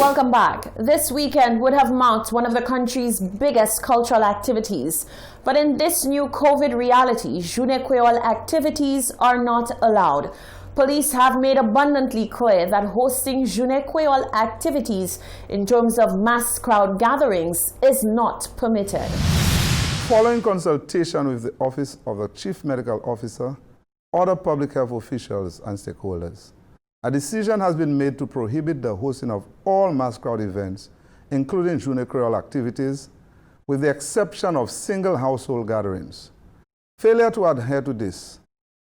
Welcome back. This weekend would have marked one of the country's biggest cultural activities. But in this new COVID reality, Journée Creole activities are not allowed. Police have made abundantly clear that hosting Journée Creole activities in terms of mass crowd gatherings is not permitted. Following consultation with the Office of the Chief Medical Officer, other public health officials and stakeholders, a decision has been made to prohibit the hosting of all mass crowd events, including Journée Creole activities, with the exception of single household gatherings. Failure to adhere to this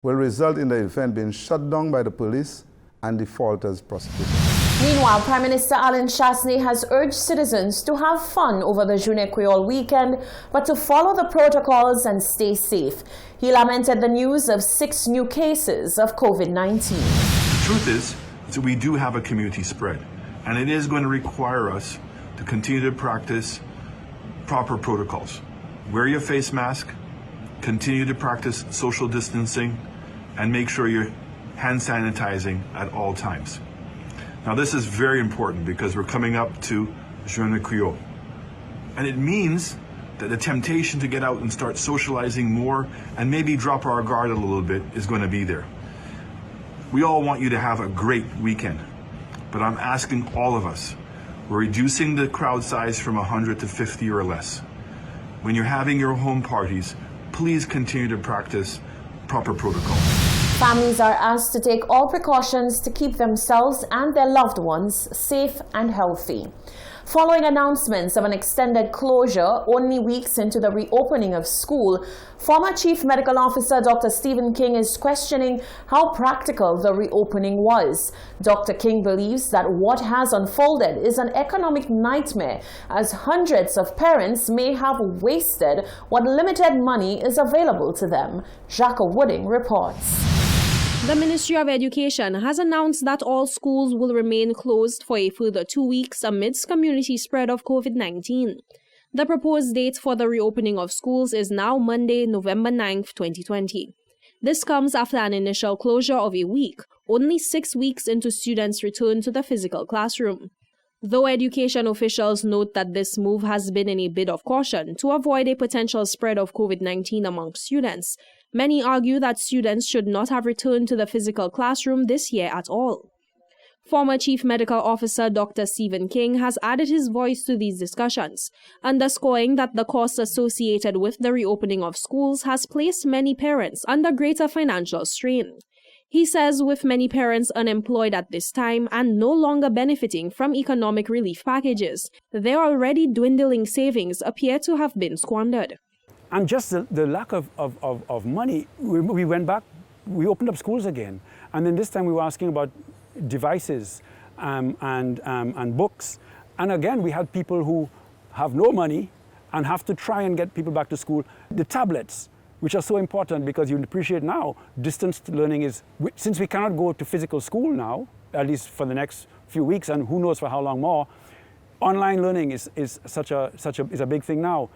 will result in the event being shut down by the police and defaulters prosecuted. Meanwhile, Prime Minister Alain Chastanet has urged citizens to have fun over the Journée Creole weekend, but to follow the protocols and stay safe. He lamented the news of 6 new cases of COVID-19. The truth is that we do have a community spread, and it is going to require us to continue to practice proper protocols. Wear your face mask, continue to practice social distancing, and make sure you're hand sanitizing at all times. Now, this is very important because we're coming up to Journée Creole. And it means that the temptation to get out and start socializing more and maybe drop our guard a little bit is going to be there. We all want you to have a great weekend, but I'm asking all of us, we're reducing the crowd size from 100 to 50 or less. When you're having your home parties, please continue to practice proper protocols. Families are asked to take all precautions to keep themselves and their loved ones safe and healthy. Following announcements of an extended closure only weeks into the reopening of school, former Chief Medical Officer Dr. Stephen King is questioning how practical the reopening was. Dr. King believes that what has unfolded is an economic nightmare, as hundreds of parents may have wasted what limited money is available to them. Jacques Wooding reports. The Ministry of Education has announced that all schools will remain closed for a further 2 weeks amidst community spread of COVID-19. The proposed date for the reopening of schools is now Monday, November 9, 2020. This comes after an initial closure of a week, only 6 weeks into students' return to the physical classroom. Though education officials note that this move has been in a bid of caution to avoid a potential spread of COVID-19 among students, many argue that students should not have returned to the physical classroom this year at all. Former Chief Medical Officer Dr. Stephen King has added his voice to these discussions, underscoring that the costs associated with the reopening of schools has placed many parents under greater financial strain. He says with many parents unemployed at this time and no longer benefiting from economic relief packages, their already dwindling savings appear to have been squandered. And just the lack of money, we went back, we opened up schools again. And then this time we were asking about devices and books. And again, we had people who have no money and have to try and get people back to school. The tablets, which are so important because you appreciate now, distance learning is, since we cannot go to physical school now, at least for the next few weeks, and who knows for how long more, online learning is a big thing now.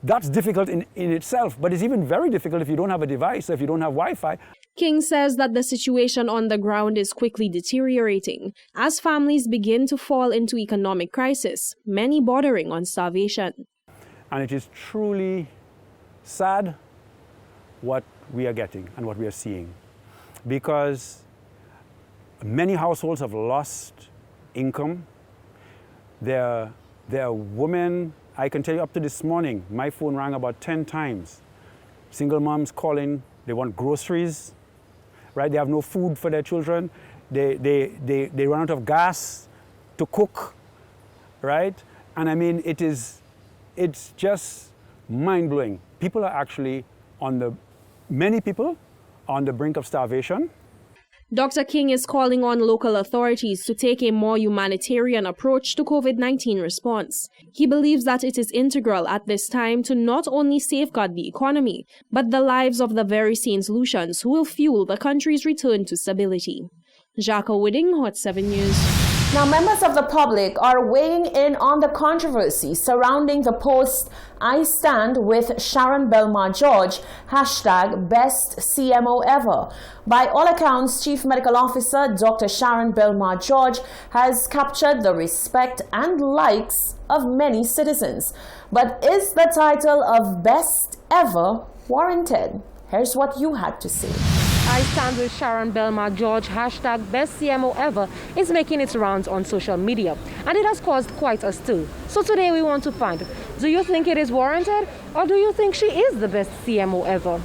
That's difficult in itself, but it's even very difficult if you don't have a device, if you don't have Wi-Fi. King says that the situation on the ground is quickly deteriorating as families begin to fall into economic crisis, many bordering on starvation. And it is truly sad what we are getting and what we are seeing, because many households have lost income. There are women, I can tell you up to this morning, my phone rang about 10 times. Single moms calling, they want groceries, right? They have no food for their children. They run out of gas to cook, right? And I mean, it's just mind-blowing. People are actually many people on the brink of starvation. Dr. King is calling on local authorities to take a more humanitarian approach to COVID-19 response. He believes that it is integral at this time to not only safeguard the economy, but the lives of the very same solutions who will fuel the country's return to stability. Jacques Wooding, Hot 7 News. Now, members of the public are weighing in on the controversy surrounding the post "I Stand with Sharon Belmar-George" hashtag Best CMO Ever. By all accounts, Chief Medical Officer Dr. Sharon Belmar-George has captured the respect and likes of many citizens. But is the title of Best Ever warranted? Here's what you had to say. "I Stand with Sharon Belmar-George" hashtag Best CMO Ever is making its rounds on social media, and it has caused quite a stir. So today we want to find, do you think it is warranted, or do you think she is the best CMO ever?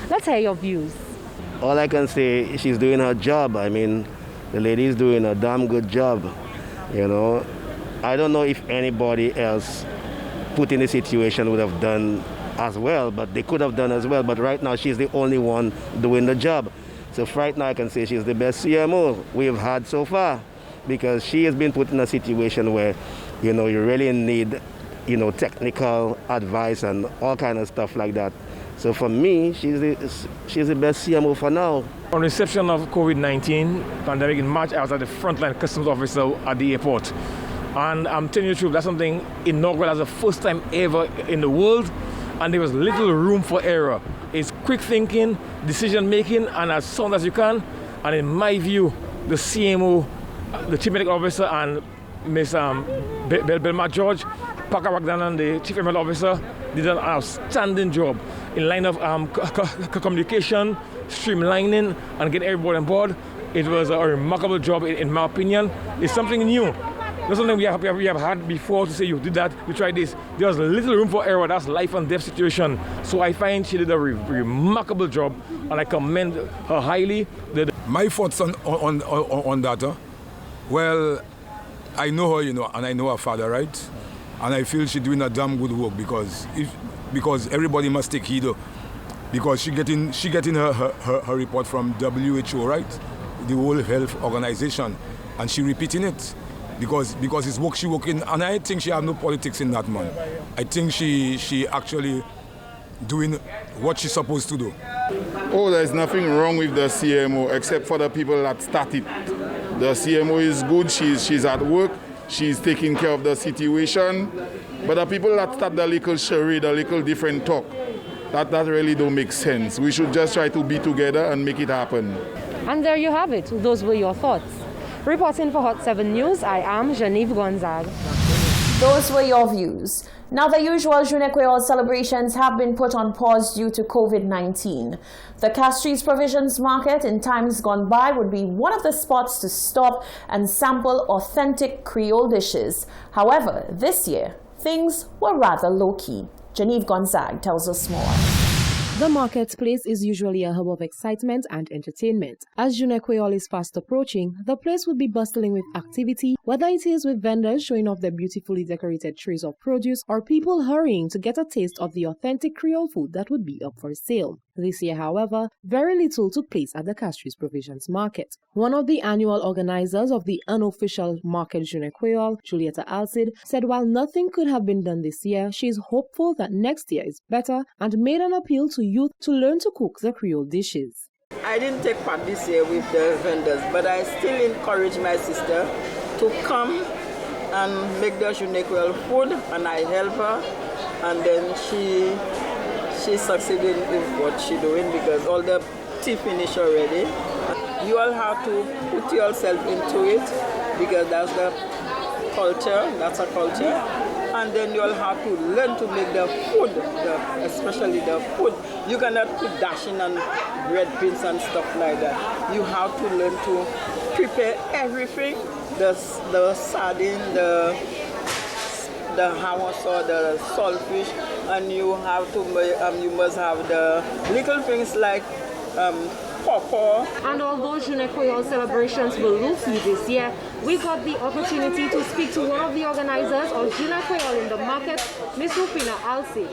Let's hear your views. All I can say, she's doing her job. I mean, the lady is doing a damn good job, you know. I don't know if anybody else put in the situation would have done as well, but they could have done as well. But right now, she's the only one doing the job. So right now, I can say she's the best CMO we've had so far, because she has been put in a situation where, you know, you really need, you know, technical advice and all kind of stuff like that. So for me, she's the best CMO for now. On reception of COVID-19 pandemic in March, I was at the frontline customs officer at the airport. And I'm telling you the truth, that's something inaugural, as the first time ever in the world. And there was little room for error. It's quick thinking, decision making, and as sound as you can. And in my view, the CMO, the Chief Medical Officer, and Ms. Belmar-George, Parker Wagdanan, the Chief Medical Officer, did an outstanding job in line of communication, streamlining, and getting everybody on board. It was a remarkable job, in my opinion. It's something new. Not something we have had before to say you did that, you tried this. There was little room for error. That's life and death situation. So I find she did a remarkable job, and I commend her highly. My thoughts on that, well, I know her, you know, and I know her father, right? And I feel she's doing a damn good work, because everybody must take heed, because she getting her report from WHO, right? The World Health Organization, and she repeating it. Because it's work she working, and I think she have no politics in that, man. I think she actually doing what she's supposed to do. Oh, there's nothing wrong with the CMO except for the people that start it. The CMO is good, she's at work, she's taking care of the situation, but the people that start the little charade, the little different talk, that really don't make sense. We should just try to be together and make it happen. And there you have it. Those were your thoughts. Reporting for Hot 7 News, I am Genevieve Gonzague. Those were your views. Now, the usual Journée Creole celebrations have been put on pause due to COVID-19. The Castries Provisions Market in times gone by would be one of the spots to stop and sample authentic Creole dishes. However, this year, things were rather low-key. Genevieve Gonzague tells us more. The marketplace is usually a hub of excitement and entertainment. As Journée Creole is fast approaching, the place would be bustling with activity, whether it is with vendors showing off their beautifully decorated trays of produce or people hurrying to get a taste of the authentic Creole food that would be up for sale. This year, however, very little took place at the Castries Provisions Market. One of the annual organizers of the unofficial market Journée Creole, Julieta Alcid, said while nothing could have been done this year, she is hopeful that next year is better, and made an appeal to youth to learn to cook the Creole dishes. I didn't take part this year with the vendors, but I still encourage my sister to come and make the Journée Creole food, and I help her, and then she succeeded in what she's doing, because all the tea finished already. You all have to put yourself into it, because that's the culture, that's a culture. And then you all have to learn to make the food, especially the food. You cannot put dashing and bread pins and stuff like that. You have to learn to prepare everything, the sardine, the hummus or the saltfish, and you have to you must have the little things like pawpaw. And although Journée Creole celebrations will low-key this year, we got the opportunity to speak to one of the organizers of Journée Creole in the market, Miss Rufina Alcid.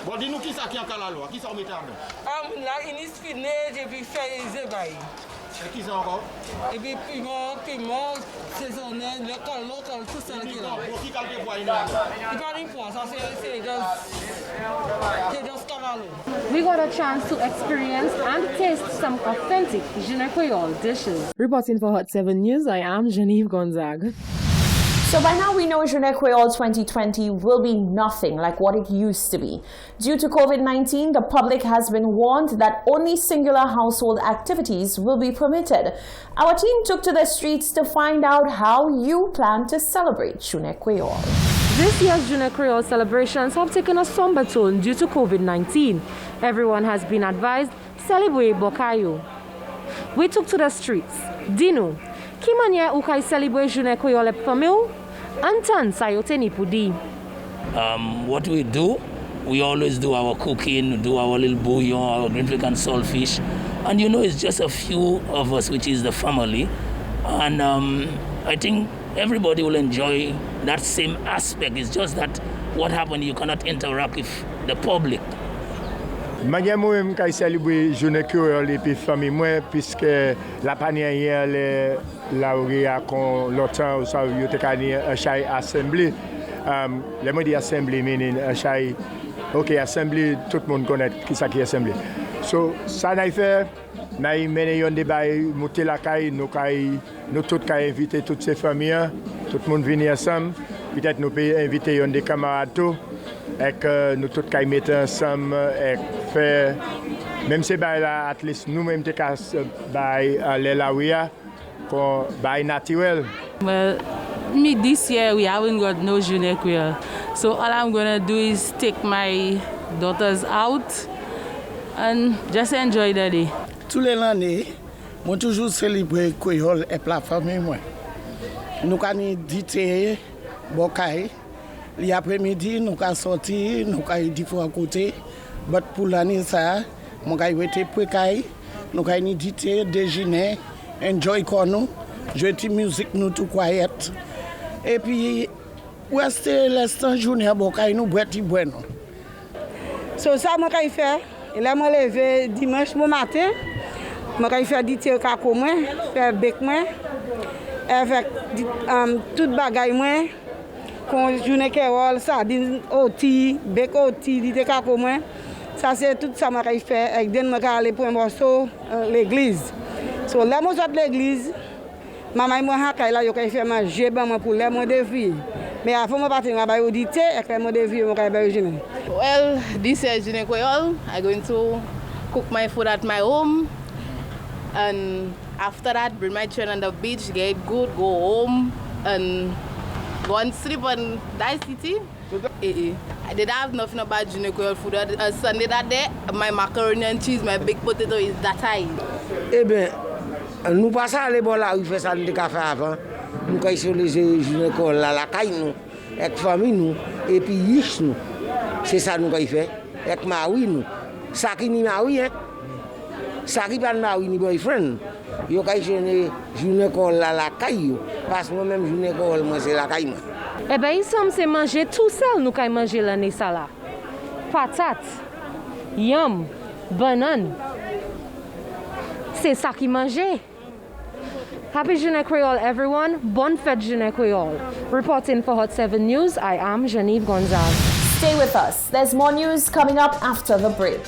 Bon, dis-nous qui ça qui a calalo, qui ça on met à Là, il est fini, j'ai vu faire les ébailles. Qui ça encore? Et puis piment saisonnier, local, tout ça qui là. Pour qui calque poids Il pas une fois, ça c'est just cavalo. We got a chance to experience and taste some authentic Guinea Creole dishes. Reporting for Hot 7 News, I am Genevieve Gonzaga. So by now we know Journée Creole 2020 will be nothing like what it used to be. Due to COVID-19, the public has been warned that only singular household activities will be permitted. Our team took to the streets to find out how you plan to celebrate Journée Creole. This year's Journée Creole celebrations have taken a somber tone due to COVID-19. Everyone has been advised celebrate Bokayo. We took to the streets. Dino, ki manye ou kay celebrate Journée Creole famille? Anton sayote ni pudi. What we do, we always do our cooking, do our little bouillon, our green pig and saltfish. And you know, it's just a few of us, which is the family. And I think everybody will enjoy that same aspect. It's just that what happened, you cannot interact with the public. Moi, je célébrer Journée Creole et puis famille moi puisque la panière hier la con l'automne ça yo te kani un chai assemblée les mots dit assemblée meaning un chai OK assemblée tout le monde connaît qui ça qui assemblée so ça n'a fait n'a mené un débat monter la caille nous tout kay inviter toutes ces familles tout le monde venir ensemble peut-être nous peut inviter un des camarades tout et que nous tous kay mettre ensemble et faire même si là at least nous même te casse les lawia for by natural. Well, me this year we haven't got no Journée Creole, so all I'm gonna do is take my daughters out and just enjoy the day. Tous les années, moi toujours célébrer Creole et la famille moi. Nous quand dîner Bokay, l'après-midi nous quand sortir, nous quand dit faut à côté, but pour l'année ça, moi quand était précaire, nous quand dîner déjeuner. Enjoy nous, jouer de musique nous tout quiet. Et puis rester l'instant journée Bokay nous boire bueno. So ça moi kay faire, et là moi lever dimanche bon matin, moi kay faire dité kako moi, faire bec moi avec toute bagaille moi kon Journée Creole sardine oti, bec oti dité kako moi. Ça c'est tout ça moi kay faire avec den moi aller pour un morceau l'église. So là moi sort l'église, maman moi hakay là yo kay faire manger ban pour les moi de vie. Mais avant moi partir ba auditer et que moi de vie moi kay ba journée. Well, this year Journée Creole, I'm going to cook my food at my home, and after that bring my children on the beach, get good, go home and go and sleep on that city. I didn't have nothing about Journée Creole food. Sunday that day, my macaroni and cheese, my baked potato is that high. Eh bien, nous passons à l'école là, où fait ça de café avant. Nous quand sur les Journée Creole là, la caille nous, avec famille nous, et puis riche nous. C'est ça nous qu'on fait. Avec mari nous. Ça qui ni mari hein. Ça qui pas mari ni boyfriend. Yo quand Journée Creole là, la caille parce que moi même Journée Creole moi c'est la caille moi. Eh bien, ici, c'est manger tout seul, nous qu'à manger l'année ça là. Patates, yam, banane. C'est ça qui manger. Happy Journée Creole, everyone. Bonne fête Journée Creole. Reporting for Hot 7 News, I am Genevieve Gonzaga. Stay with us. There's more news coming up after the break.